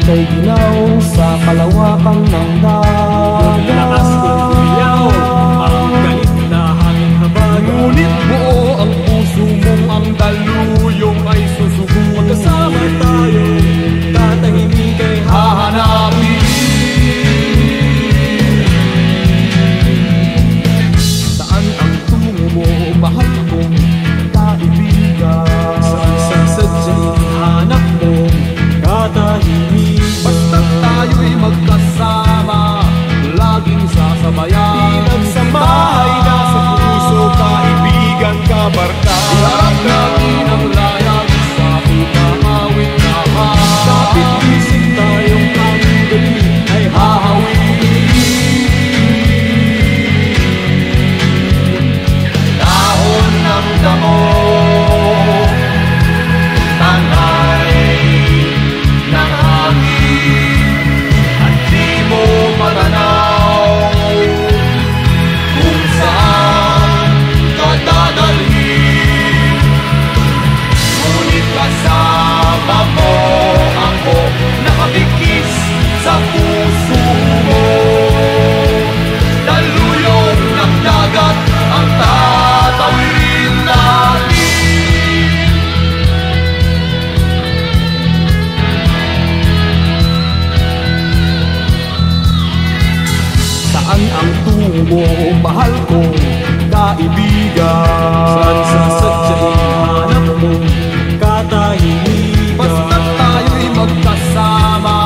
ika'y ginaw sa kalawakan ng dagat. Lakas kong umiyaw ang galit na hangin habag. Ngunit buo ang puso mong ang daluyong ay susugo. Magkasama tayo, tatahimik ay hahanapin. Saan ang tungo mo, mahal kong kaibigan? saan sa sadyang hanap mo, katahimik. Basta tayo'y magkasama, laging sasabayan. Pinagsamahay na sa puso, kaibigan, kabarkada. Iharap natin ang layag sa umawit na Kapit isip tayong ang galing ay hahawin. Dahon ng damo, tanay ng hangin, at di mo matanaw kung saan ka dadalhin. Ngunit kasama mo ako, nakabigkis sa puso mo. Daluyong ng dagat ang tatawirin natin. Saan ang tungo mo, mahal kong kaibigan? saan sa sadyang hanap mo, katahimik. Basta tayo'y magkasama,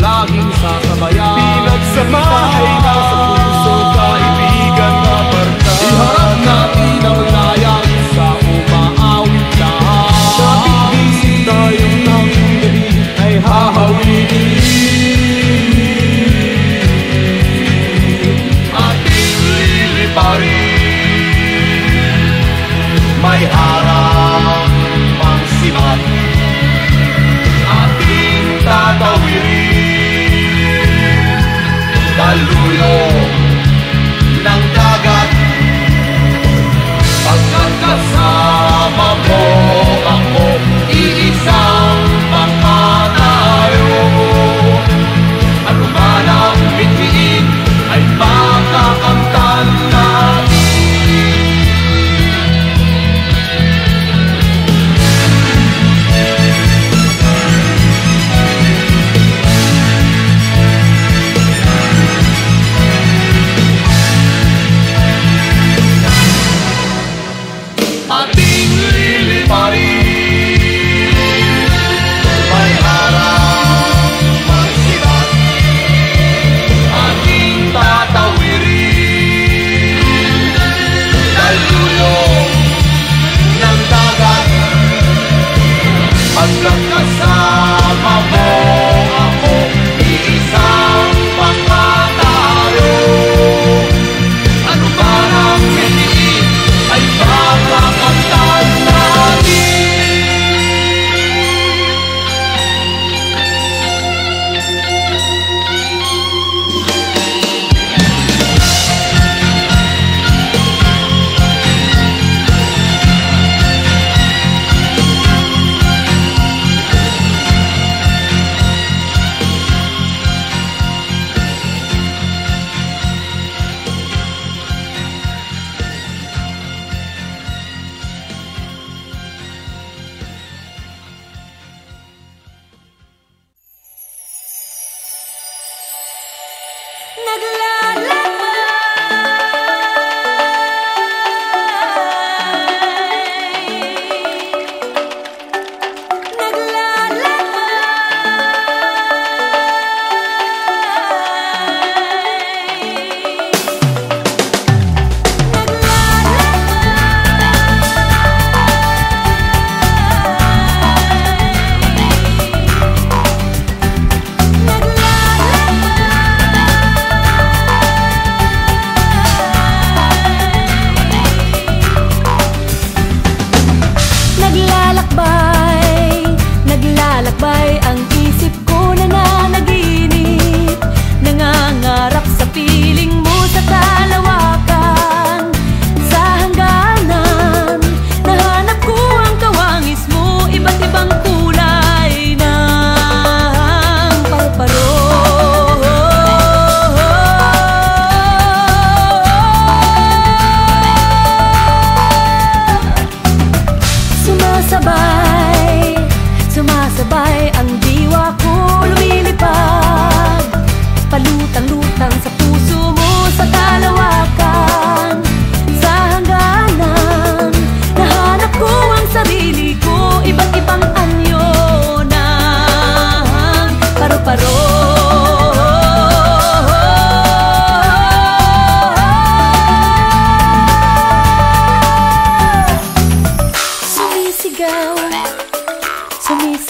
laging sasabayan. Pinagsamahay na sa puso, kaibigan, kabarkada. Iharap natin ang layag sa umaawit na Kapit isip tayong ang galing ay hahawin. ating liliparin. May harap pang sibat, ating tatawirin. Daluyong ng dagat, pagkat kasama mo ako, iisang mga tayo. Ano man ang bitbiin ay makakamtan natin.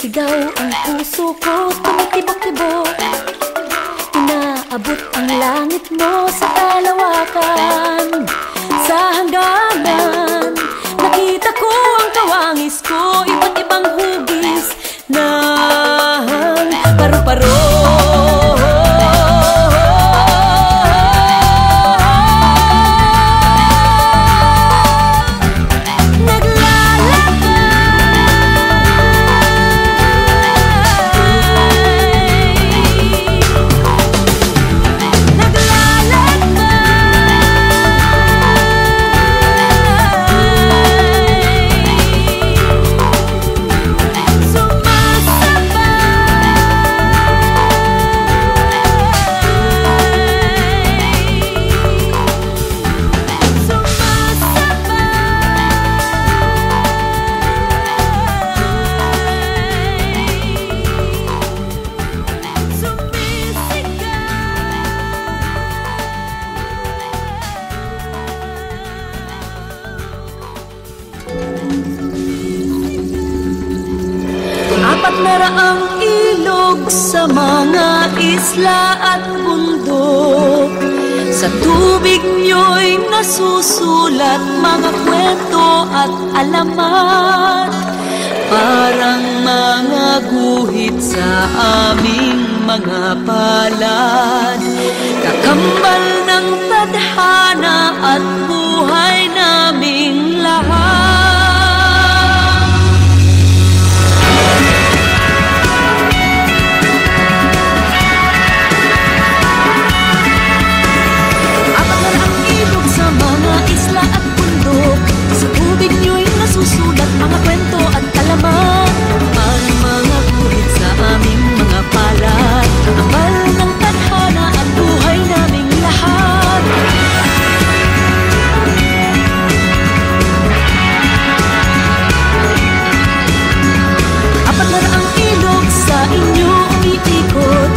Sumisigaw ang puso ko, tumitibok-tibok. Inaabot ang langit mo sa kalawakan. Sa hangganan, nakita ko ang kawangis ko, iba't ibang hugis ng paru-paro. Apat na raang ilog sa mga isla at bundok. Sa tubig nyo'y nasusulat mga kwento at alamat. Parang mga guhit sa aming mga palad. Kakambal ng tadhana at buhay naming lahat. Susulat mga kwento at alamat. Parang mga guhit sa aming mga palad. Kapal ng tadhana at buhay naming lahat. Apat na raang ilog sa inyo umiikot.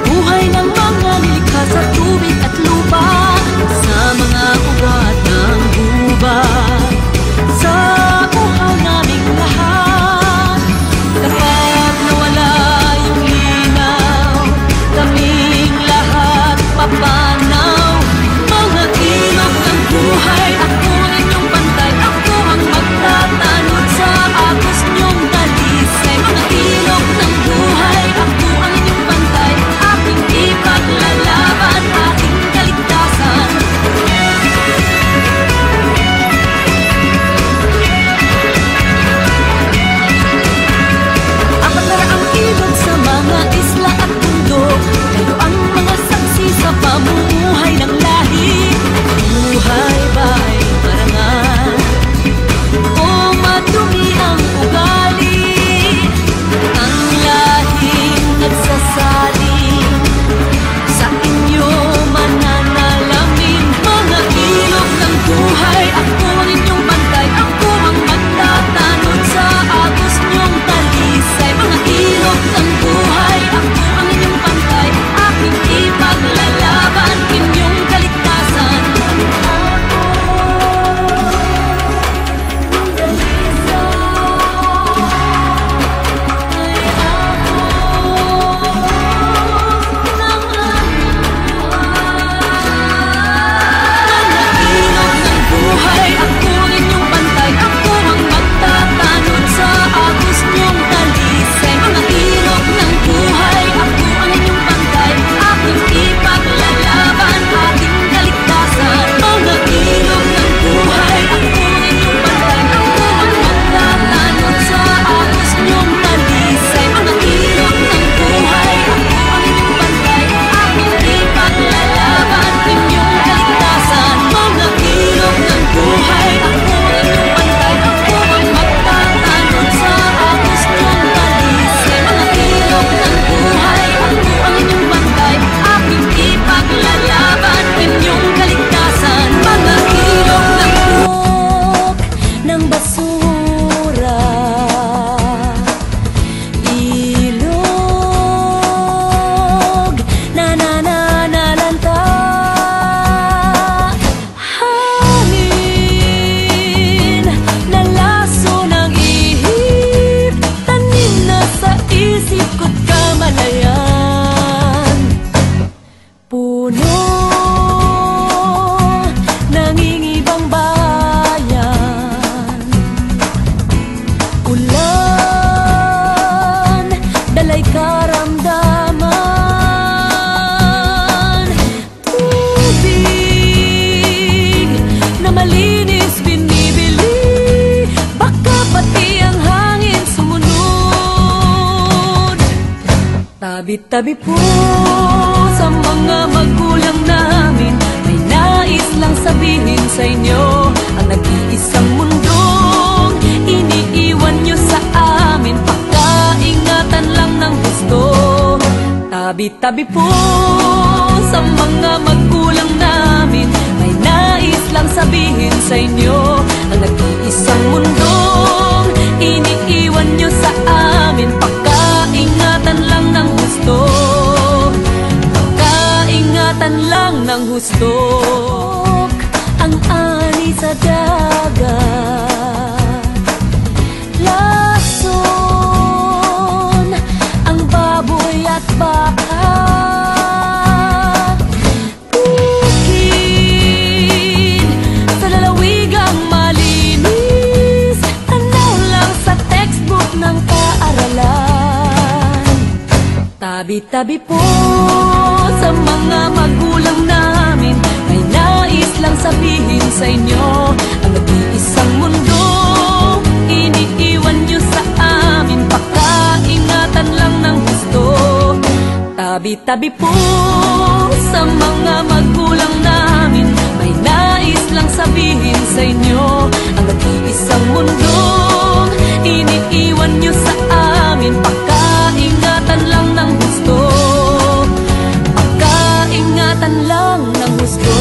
Buhay ng mga nilikha sa tubig at lupa. Sa mga ugat ng gubat. Sa naming lahat, kapag nawala yung linaw, kaming lahat papanaw. Mga ilog ng buhay, ako ang inyong bantay, ako ang magtatanod sa agos nyong dalisay. Mga ilog ng buhay, ako ang inyong bantay, aking ipaglalaban, aking kaligtasan. Mga isla at bundok, kayo ang mga saksi sa pamumuhay ng lahi. Buhay ba ay marangal o madumi ang ugali? Ang lahing nagsasaling sa inyo mananalamin. Mga ilog ng buhay, ako ang inyong bantay, ako ang magtatanod sa agos nyong talisay. Mga ilog ng buhay, ako ang inyong pantay, aking ipaglalaban, inyong kaligtasan. Sa Tabi-tabi po sa mga magulang namin, may nais lang sabihin sa inyo. Ang nag-iisang mundong iniiwan nyo sa amin, pakaingatan lang ng gusto. Tabi-tabi po sa mga magulang namin, may nais lang sabihin sa inyo. Ang nag-iisang mundong iniiwan nyo sa amin, pakaingatan lang ng gusto. Pakaingatan lang ng gusto. Ang ani sa dagat, lason ang baboy at baka, bukid sa lalawigang malinis, tanaw lang sa textbook ng paaralan. Tabi-tabi po sa mga magulang namin, may nais lang sabihin sa inyo. Ang nag-iisang mundo iniiwan nyo sa amin, pakaingatan lang ng gusto. Tabi-tabi po sa mga magulang namin, may nais lang sabihin sa inyo. Ang nag-iisang mundo iniiwan nyo sa amin, pakaingatan lang ng gusto. Pakaingatan lang ng gusto.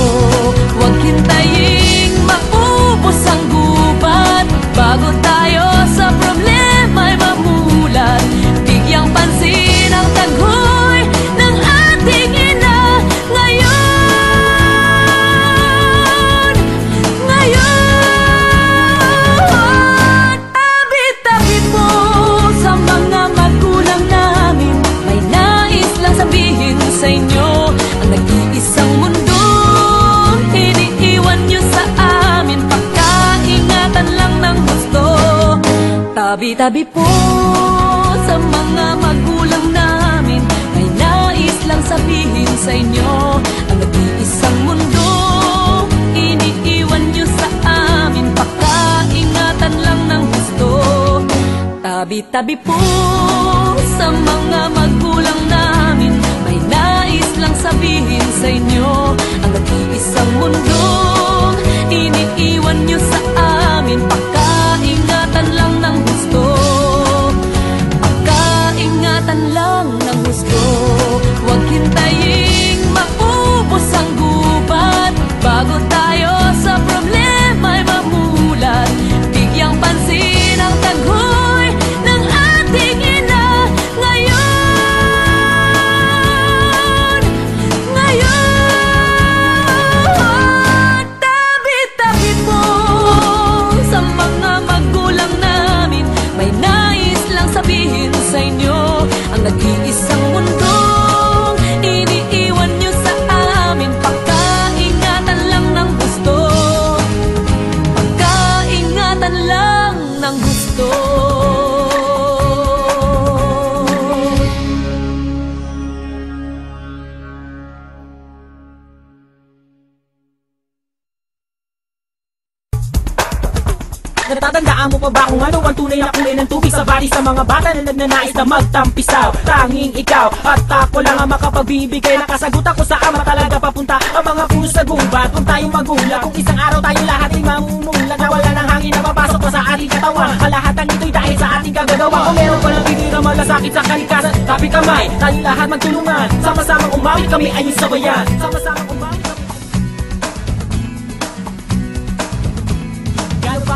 Huwag hintayin maubos ang gubat bago tayo sa problema'y mamulat. Bigyang pansin ang taghoy ng ating ina ngayon. Ngayon, tabi-tabi po sa mga magulang namin, may nais lang sabihin sa inyo. Ang nag-iisang mundo iniiwan nyo sa amin, pakaingatan lang ng gusto. Tabi-tabi po sa mga magulang namin, may nais lang sabihin sa inyo. Ang nag-iisang mundo iniiwan nyo sa amin, pakaingatan lang ng gusto. Tabi-tabi po sa mga magulang namin, may nais lang sabihin sa inyo. Ang nag-iisang mundo iniiwan nyo sa amin, pakaingatan lang ng gusto. Pakaingatan lang ng gusto. Huwag hintayin maubos ang gubat bago tayo sa problema'y mamulat. Bigyang pansin ang taghoy ng ating ina ngayon. Ngayon, tabi-tabi po sa mga magulang namin, may nais lang sabihin sa inyo. Ang nag-iisang mundong iniiwan nyo sa amin, pakaingatan lang ng gusto. Pakaingatan lang ng gusto. Natatandaan mo pa ba kung ano ang tunay na kulay ng tubig sa bati sa mga bata na nagnanais na magtampisaw? Tanging ikaw at ako lang ang makapagbibigay ng kasagutan kung saan talaga papunta ang mga puso sa gubat. Kung tayong magula, kung isang araw tayo lahat ay mamumulat na wala ng hangin na mapasok pa sa ating katawan. Ang lahat ng ito'y dahil sa ating kagagawa. Kung meron pa ng titira malasakit sa kalikasan, tapi kamay, tayo lahat magtulungan. Sama-samang umawit, kami ay yung sabayan. Sama-samang umawit, kami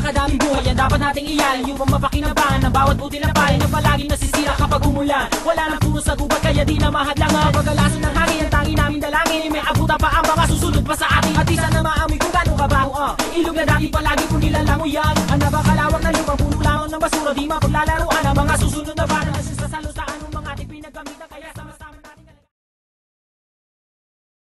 kadaming buhay yan dapat nating iyan. Yung mapakinabangan ng bawat buti na bayan na palaging nasisira kapag umulan. Wala nang puno sa gubat kaya di na mahadlangan. Pagalason ng hangin ang tangi namin dalangin. May abuta pa ang mga susunod pa sa ating at isa na maamoy kung gano'ng kabaho ilog na dati palagi kung nilalangoyan. Ang nabakalawak na lupang puno lamang ng basura, di mapaglalaroan ang mga susunod na bata. Sa salo sa anong mga ating pinagkamit.